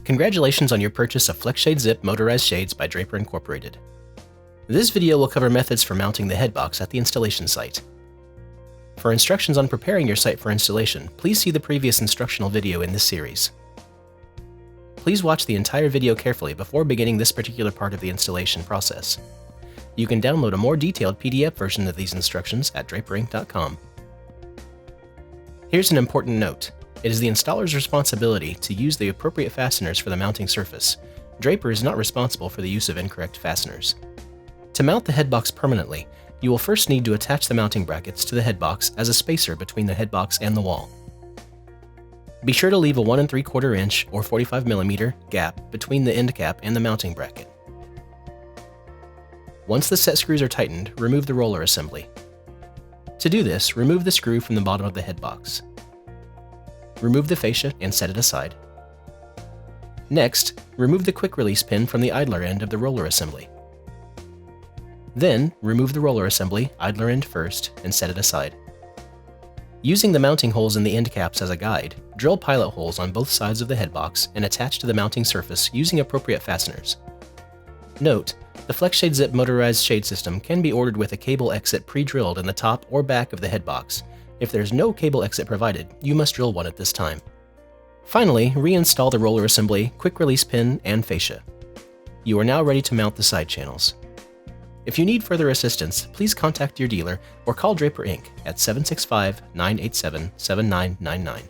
Congratulations on your purchase of FlexShade Zip Motorized Shades by Draper Incorporated. This video will cover methods for mounting the headbox at the installation site. For instructions on preparing your site for installation, please see the previous instructional video in this series. Please watch the entire video carefully before beginning this particular part of the installation process. You can download a more detailed PDF version of these instructions at draperinc.com. Here's an important note. It is the installer's responsibility to use the appropriate fasteners for the mounting surface. Draper is not responsible for the use of incorrect fasteners. To mount the headbox permanently, you will first need to attach the mounting brackets to the headbox as a spacer between the headbox and the wall. Be sure to leave a 1 3/4 inch or 45mm gap between the end cap and the mounting bracket. Once the set screws are tightened, remove the roller assembly. To do this, remove the screw from the bottom of the headbox. Remove the fascia and set it aside. Next, remove the quick release pin from the idler end of the roller assembly. Then, remove the roller assembly, idler end first, and set it aside. Using the mounting holes in the end caps as a guide, drill pilot holes on both sides of the headbox and attach to the mounting surface using appropriate fasteners. Note, the FlexShade Zip Motorized Shade System can be ordered with a cable exit pre-drilled in the top or back of the headbox. If there's no cable exit provided, you must drill one at this time. Finally, reinstall the roller assembly, quick release pin, and fascia. You are now ready to mount the side channels. If you need further assistance, please contact your dealer or call Draper Inc. at 765-987-7999.